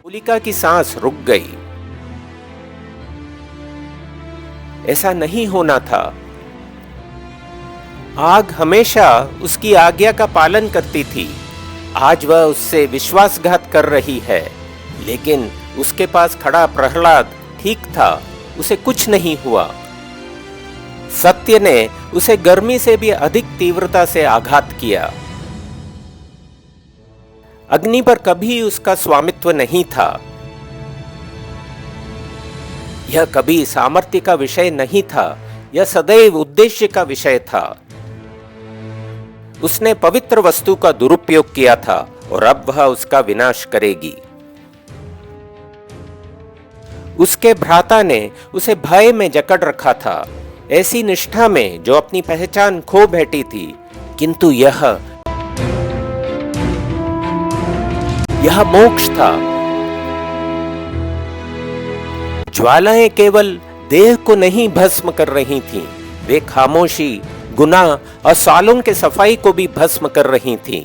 होलिका की सांस रुक गई। ऐसा नहीं होना था। आग हमेशा उसकी आज्ञा का पालन करती थी। आज वह उससे विश्वासघात कर रही है, लेकिन उसके पास खड़ा प्रहलाद ठीक था, उसे कुछ नहीं हुआ। सत्य ने उसे गर्मी से भी अधिक तीव्रता से आघात किया। अग्नि पर कभी उसका स्वामित्व नहीं था। यह कभी सामर्थ्य का विषय नहीं था, यह सदैव उद्देश्य का विषय था। उसने पवित्र वस्तु का दुरुपयोग किया था और अब वह उसका विनाश करेगी। उसके भ्राता ने उसे भय में जकड़ रखा था, ऐसी निष्ठा में जो अपनी पहचान खो बैठी थी। किंतु यह मोक्ष था। ज्वालाएं केवल देह को नहीं भस्म कर रही थीं, वे खामोशी, गुनाह और सालों के सफाई को भी भस्म कर रही थीं।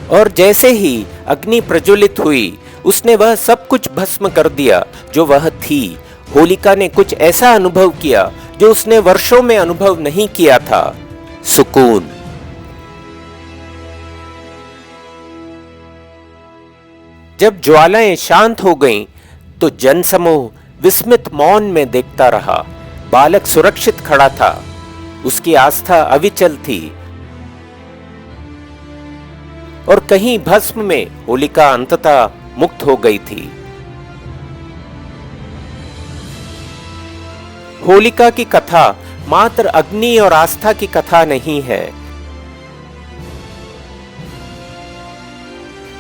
और जैसे ही अग्नि प्रज्वलित हुई, उसने वह सब कुछ भस्म कर दिया जो वह थी। होलिका ने कुछ ऐसा अनुभव किया जो उसने वर्षों में अनुभव नहीं किया था, सुकून। जब ज्वालाएं शांत हो गईं, तो जनसमूह विस्मित मौन में देखता रहा। बालक सुरक्षित खड़ा था, उसकी आस्था अविचल थी। और कहीं भस्म में होलिका अंततः मुक्त हो गई थी। होलिका की कथा मात्र अग्नि और आस्था की कथा नहीं है।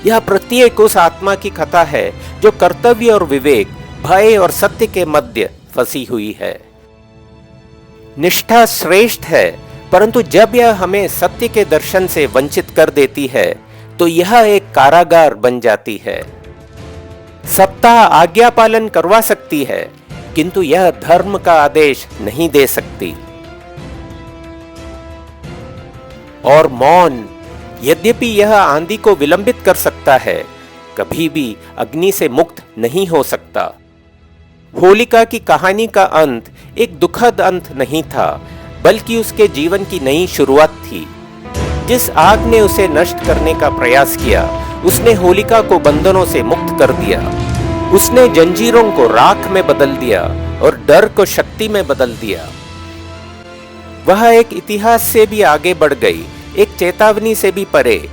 यह प्रत्येक उस आत्मा की कथा है जो कर्तव्य और विवेक, भय और सत्य के मध्य फंसी हुई है। निष्ठा श्रेष्ठ है, परंतु जब यह हमें सत्य के दर्शन से वंचित कर देती है, तो यह एक कारागार बन जाती है। सप्ताह आज्ञा पालन करवा सकती है, किंतु यह धर्म का आदेश नहीं दे सकती। और मौन, यद्यपि यह आंधी को विलंबित कर सकता है, कभी भी अग्नि से मुक्त नहीं हो सकता। होलिका की कहानी का अंत एक दुखद अंत नहीं था, बल्कि उसके जीवन की नई शुरुआत थी। जिस आग ने उसे नष्ट करने का प्रयास किया, उसने होलिका को बंधनों से मुक्त कर दिया। उसने जंजीरों को राख में बदल दिया और डर को शक्ति में बदल दिया। वह एक इतिहास से भी आगे बढ़ गई, एक चेतावनी से भी परे,